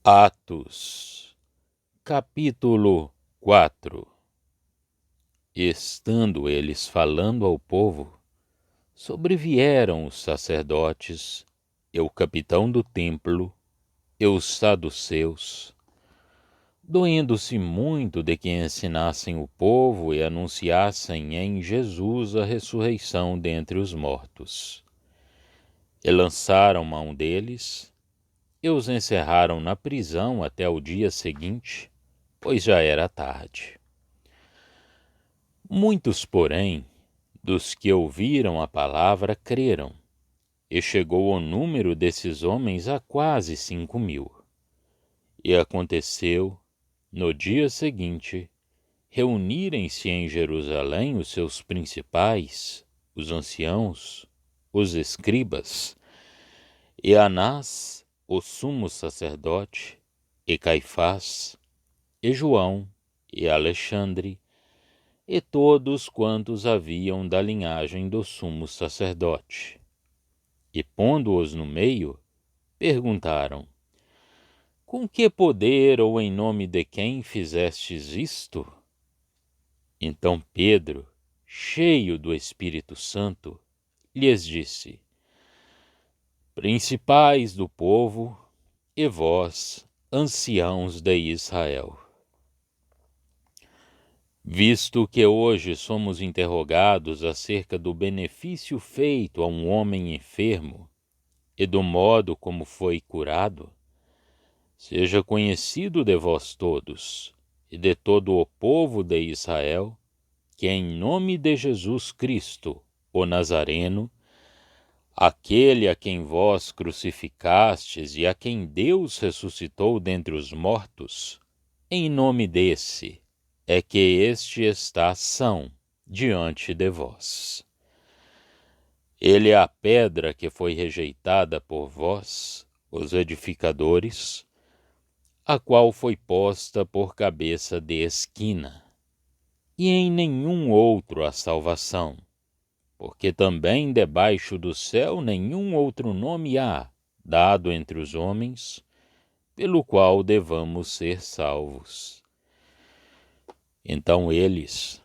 Atos, capítulo 4. Estando eles falando ao povo, sobrevieram os sacerdotes, e o capitão do templo, e os saduceus, doendo-se muito de que ensinassem o povo e anunciassem em Jesus a ressurreição dentre os mortos. E lançaram mão deles, e os encerraram na prisão até o dia seguinte, pois já era tarde. Muitos, porém, dos que ouviram a palavra creram, e chegou o número desses homens a quase 5.000. E aconteceu, no dia seguinte, reunirem-se em Jerusalém os seus principais, os anciãos, os escribas, e Anás, o sumo sacerdote, e Caifás, e João, e Alexandre, e todos quantos haviam da linhagem do sumo sacerdote. E pondo-os no meio, perguntaram: Com que poder ou em nome de quem fizestes isto? Então Pedro, cheio do Espírito Santo, lhes disse: Principais do povo, e vós, anciãos de Israel, visto que hoje somos interrogados acerca do benefício feito a um homem enfermo e do modo como foi curado, seja conhecido de vós todos e de todo o povo de Israel, que em nome de Jesus Cristo, o Nazareno, aquele a quem vós crucificastes e a quem Deus ressuscitou dentre os mortos, em nome desse é que este está são diante de vós. Ele é a pedra que foi rejeitada por vós, os edificadores, a qual foi posta por cabeça de esquina, e em nenhum outro há salvação, porque também debaixo do céu nenhum outro nome há, dado entre os homens, pelo qual devamos ser salvos. Então eles,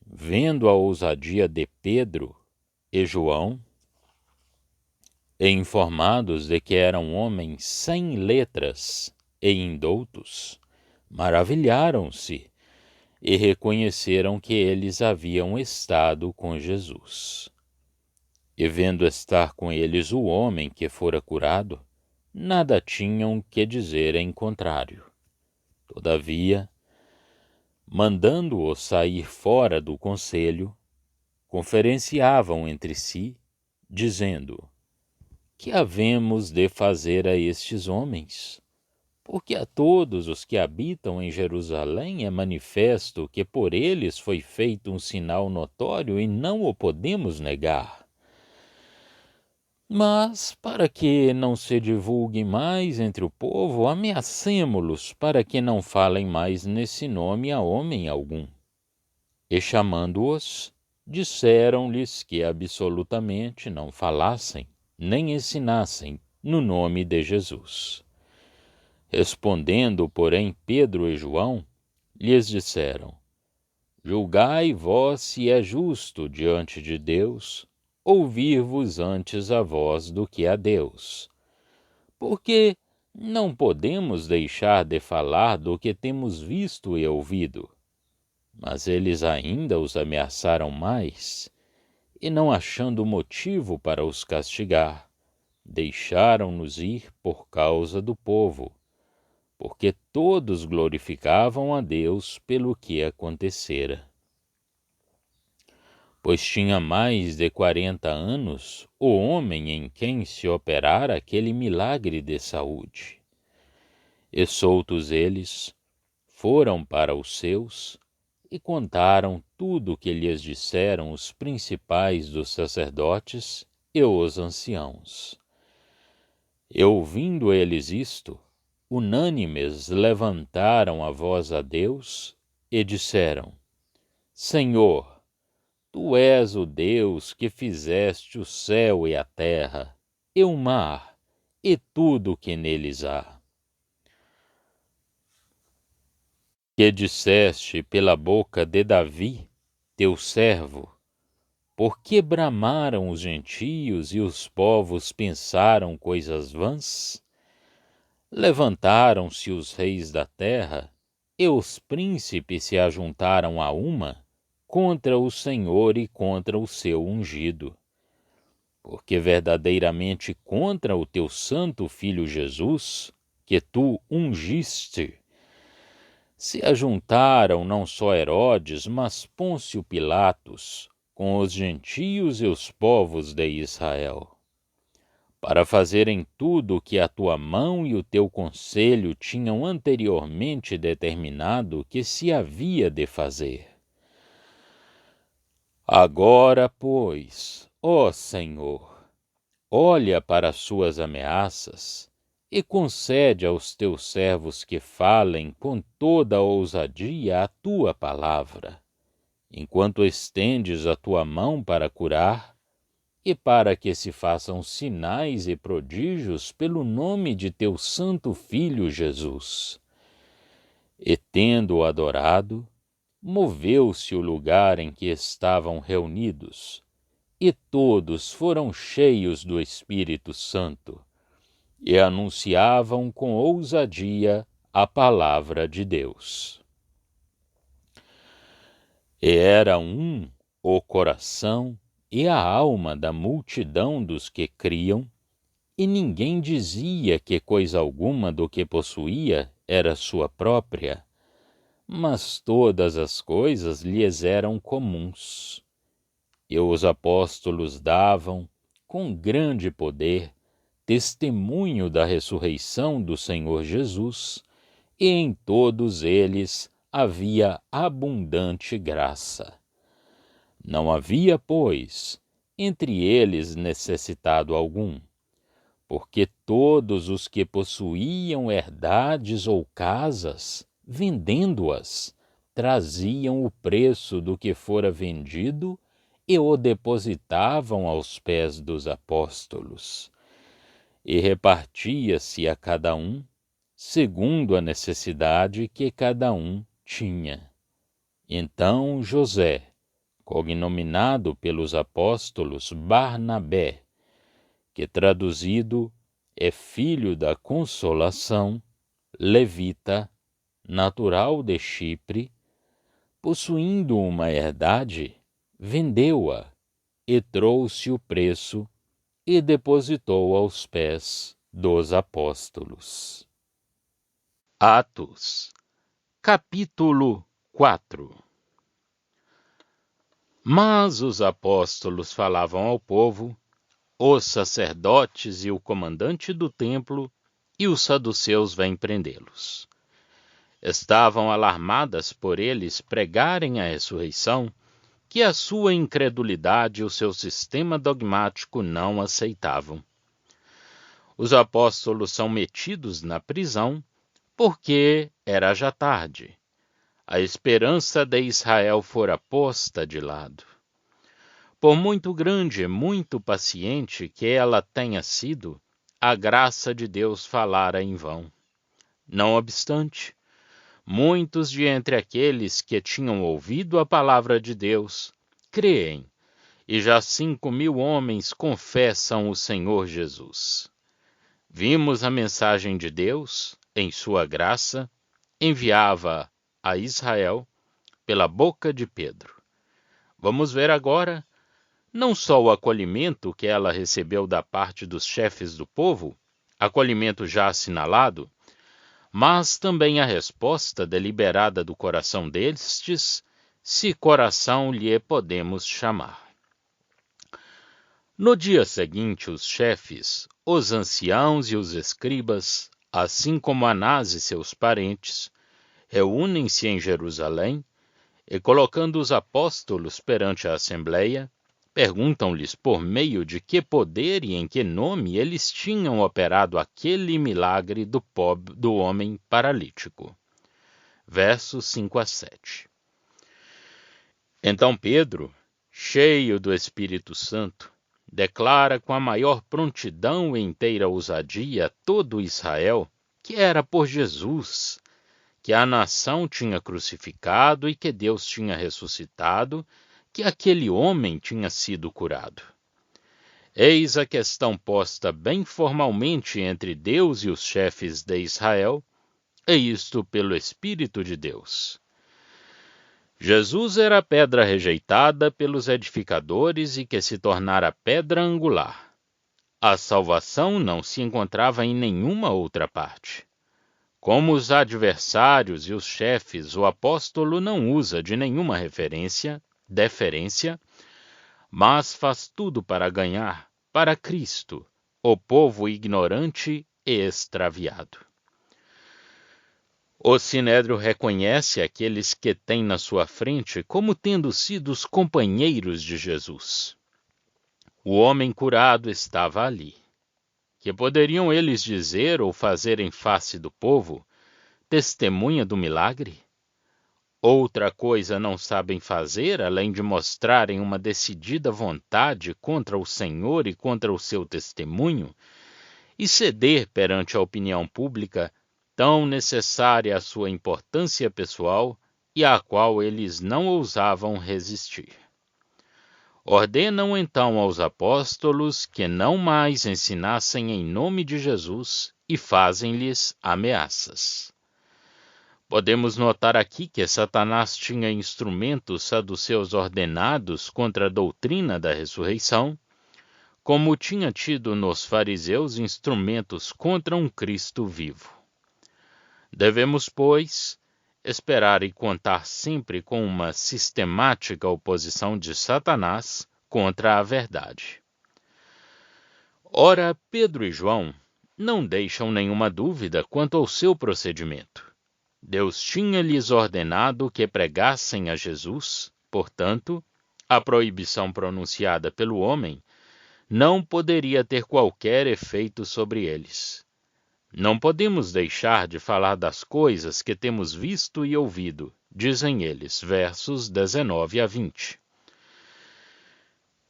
vendo a ousadia de Pedro e João, e informados de que eram homens sem letras e indoutos, maravilharam-se e reconheceram que eles haviam estado com Jesus. E vendo estar com eles o homem que fora curado, nada tinham que dizer em contrário. Todavia, mandando-o sair fora do conselho, conferenciavam entre si, dizendo: Que havemos de fazer a estes homens? Porque a todos os que habitam em Jerusalém é manifesto que por eles foi feito um sinal notório e não o podemos negar. Mas, para que não se divulgue mais entre o povo, ameacemo-los para que não falem mais nesse nome a homem algum. E chamando-os, disseram-lhes que absolutamente não falassem, nem ensinassem no nome de Jesus. Respondendo, porém, Pedro e João, lhes disseram: Julgai vós se é justo diante de Deus ouvir-vos antes a vós do que a Deus. Porque não podemos deixar de falar do que temos visto e ouvido. Mas eles ainda os ameaçaram mais, e não achando motivo para os castigar, deixaram-nos ir por causa do povo, porque todos glorificavam a Deus pelo que acontecera. Pois tinha mais de 40 anos o homem em quem se operara aquele milagre de saúde. E soltos eles, foram para os seus e contaram tudo o que lhes disseram os principais dos sacerdotes e os anciãos. E ouvindo eles isto, unânimes levantaram a voz a Deus e disseram: Senhor, Tu és o Deus que fizeste o céu e a terra, e o mar, e tudo o que neles há. que disseste pela boca de Davi, teu servo, por que bramaram os gentios e os povos pensaram coisas vãs? Levantaram-se os reis da terra, e os príncipes se ajuntaram a uma, contra o Senhor e contra o seu ungido. Porque verdadeiramente contra o teu santo Filho Jesus, que tu ungiste, se ajuntaram não só Herodes, mas Pôncio Pilatos, com os gentios e os povos de Israel, para fazerem tudo o que a tua mão e o teu conselho tinham anteriormente determinado que se havia de fazer. Agora, pois, ó Senhor, olha para as suas ameaças e concede aos teus servos que falem com toda a ousadia a tua palavra, enquanto estendes a tua mão para curar, e para que se façam sinais e prodígios pelo nome de teu santo Filho Jesus. E tendo-o adorado, moveu-se o lugar em que estavam reunidos, e todos foram cheios do Espírito Santo, e anunciavam com ousadia a palavra de Deus. E era o coração e a alma da multidão dos que criam, e ninguém dizia que coisa alguma do que possuía era sua própria, mas todas as coisas lhes eram comuns. E os apóstolos davam, com grande poder, testemunho da ressurreição do Senhor Jesus, e em todos eles havia abundante graça. Não havia, pois, entre eles necessitado algum, porque todos os que possuíam herdades ou casas, vendendo-as, traziam o preço do que fora vendido e o depositavam aos pés dos apóstolos. E repartia-se a cada um, segundo a necessidade que cada um tinha. Então José, cognominado pelos apóstolos Barnabé, que traduzido é filho da consolação, levita, natural de Chipre, possuindo uma herdade, vendeu-a e trouxe o preço e depositou aos pés dos apóstolos. Atos, capítulo 4. Mas os apóstolos falavam ao povo, os sacerdotes e o comandante do templo e os saduceus vêm prendê-los. Estavam alarmadas por eles pregarem a ressurreição, que a sua incredulidade e o seu sistema dogmático não aceitavam. Os apóstolos são metidos na prisão porque era já tarde. A esperança de Israel fora posta de lado. Por muito grande e muito paciente que ela tenha sido, a graça de Deus falara em vão. Não obstante, muitos de entre aqueles que tinham ouvido a palavra de Deus creem, e já 5.000 homens confessam o Senhor Jesus. Vimos a mensagem de Deus, em sua graça, enviava a Israel pela boca de Pedro. Vamos ver agora não só o acolhimento que ela recebeu da parte dos chefes do povo, acolhimento já assinalado, mas também a resposta deliberada do coração destes, se coração lhe podemos chamar. No dia seguinte, os chefes, os anciãos e os escribas, assim como Anás e seus parentes, reúnem-se em Jerusalém e, colocando os apóstolos perante a Assembleia, perguntam-lhes por meio de que poder e em que nome eles tinham operado aquele milagre do homem paralítico. Versos 5-7. Então Pedro, cheio do Espírito Santo, declara com a maior prontidão e inteira ousadia a todo Israel que era por Jesus que a nação tinha crucificado e que Deus tinha ressuscitado, que aquele homem tinha sido curado. Eis a questão posta bem formalmente entre Deus e os chefes de Israel, e isto pelo Espírito de Deus. Jesus era a pedra rejeitada pelos edificadores e que se tornara pedra angular. A salvação não se encontrava em nenhuma outra parte. Como os adversários e os chefes, o apóstolo não usa de nenhuma deferência, mas faz tudo para ganhar, para Cristo, o povo ignorante e extraviado. O Sinédrio reconhece aqueles que tem na sua frente como tendo sido os companheiros de Jesus. O homem curado estava ali. Que poderiam eles dizer ou fazer em face do povo? Testemunha do milagre? Outra coisa não sabem fazer, além de mostrarem uma decidida vontade contra o Senhor e contra o seu testemunho, e ceder perante a opinião pública, tão necessária à sua importância pessoal e à qual eles não ousavam resistir. Ordenam então aos apóstolos que não mais ensinassem em nome de Jesus e fazem-lhes ameaças. Podemos notar aqui que Satanás tinha instrumentos saduceus ordenados contra a doutrina da ressurreição, como tinha tido nos fariseus instrumentos contra um Cristo vivo. Devemos, pois, esperar e contar sempre com uma sistemática oposição de Satanás contra a verdade. Ora, Pedro e João não deixam nenhuma dúvida quanto ao seu procedimento. Deus tinha-lhes ordenado que pregassem a Jesus, portanto, a proibição pronunciada pelo homem não poderia ter qualquer efeito sobre eles. Não podemos deixar de falar das coisas que temos visto e ouvido, dizem eles, versos 19 a 20.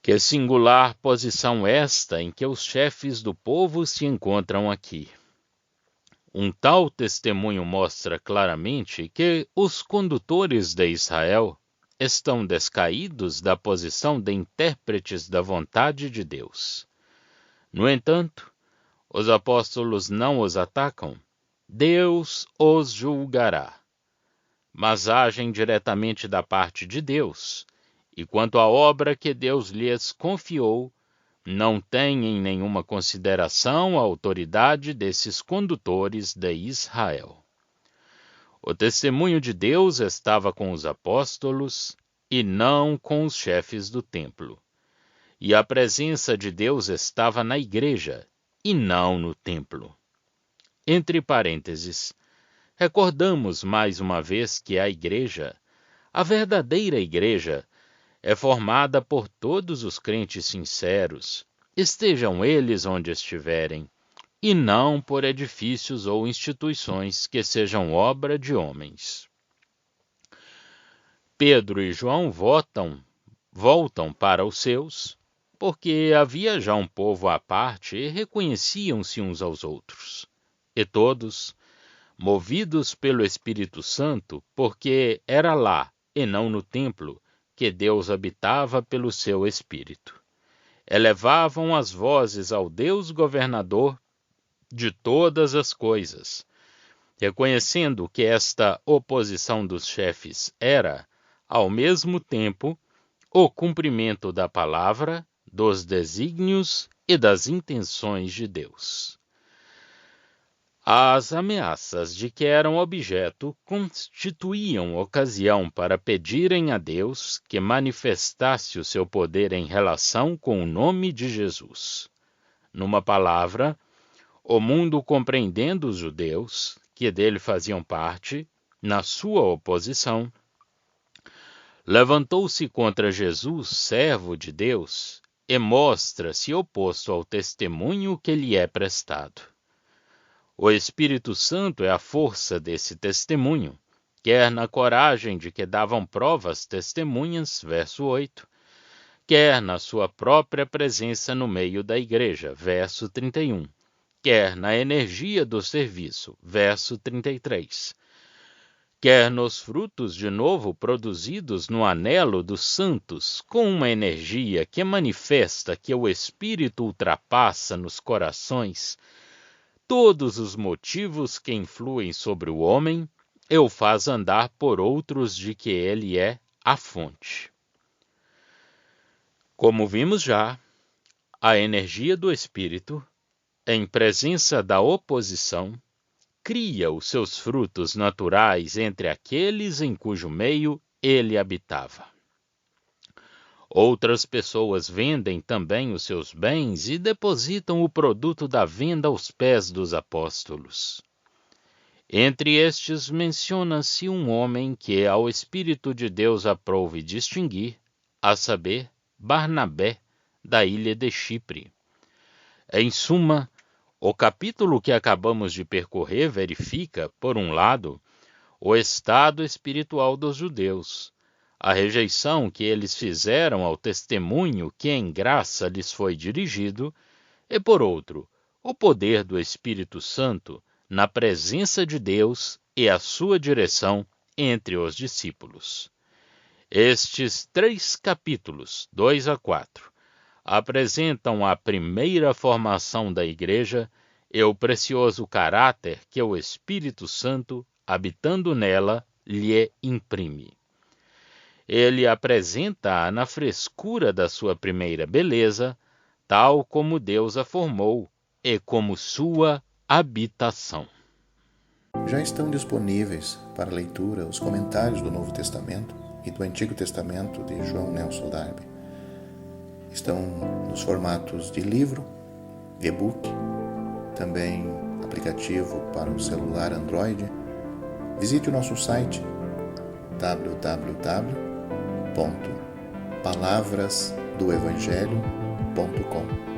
Que singular posição esta em que os chefes do povo se encontram aqui. Um tal testemunho mostra claramente que os condutores de Israel estão descaídos da posição de intérpretes da vontade de Deus. No entanto, os apóstolos não os atacam. Deus os julgará. Mas agem diretamente da parte de Deus, e quanto à obra que Deus lhes confiou, não têm em nenhuma consideração a autoridade desses condutores de Israel. O testemunho de Deus estava com os apóstolos e não com os chefes do templo. E a presença de Deus estava na igreja e não no templo. Entre parênteses, recordamos mais uma vez que a igreja, a verdadeira igreja, é formada por todos os crentes sinceros, estejam eles onde estiverem, e não por edifícios ou instituições que sejam obra de homens. Pedro e João voltam para os seus, porque havia já um povo à parte e reconheciam-se uns aos outros. E todos, movidos pelo Espírito Santo, porque era lá, e não no templo, que Deus habitava pelo seu Espírito, elevavam as vozes ao Deus governador de todas as coisas, reconhecendo que esta oposição dos chefes era, ao mesmo tempo, o cumprimento da palavra, dos desígnios e das intenções de Deus. As ameaças de que eram objeto constituíam ocasião para pedirem a Deus que manifestasse o seu poder em relação com o nome de Jesus. Numa palavra, o mundo, compreendendo os judeus, que dele faziam parte, na sua oposição, levantou-se contra Jesus, servo de Deus, e mostra-se oposto ao testemunho que lhe é prestado. O Espírito Santo é a força desse testemunho, quer na coragem de que davam provas testemunhas, verso 8, quer na sua própria presença no meio da igreja, verso 31, quer na energia do serviço, verso 33. quer nos frutos de novo produzidos no anelo dos santos, com uma energia que manifesta que o Espírito ultrapassa nos corações todos os motivos que influem sobre o homem e o faz andar por outros de que ele é a fonte. Como vimos já, a energia do Espírito, em presença da oposição, cria os seus frutos naturais entre aqueles em cujo meio ele habitava. Outras pessoas vendem também os seus bens e depositam o produto da venda aos pés dos apóstolos. Entre estes menciona-se um homem que ao Espírito de Deus aprouve distinguir, a saber, Barnabé, da ilha de Chipre. Em suma, o capítulo que acabamos de percorrer verifica, por um lado, o estado espiritual dos judeus, a rejeição que eles fizeram ao testemunho que em graça lhes foi dirigido, e, por outro, o poder do Espírito Santo na presença de Deus e a sua direção entre os discípulos. Estes 3 capítulos, 2 a 4, apresentam a primeira formação da Igreja e o precioso caráter que o Espírito Santo, habitando nela, lhe imprime. Ele apresenta-a na frescura da sua primeira beleza, tal como Deus a formou e como sua habitação. Já estão disponíveis para leitura os comentários do Novo Testamento e do Antigo Testamento de João Nelson Darby. Estão nos formatos de livro, e-book, também aplicativo para o celular Android. Visite o nosso site www.palavrasdoevangelho.com.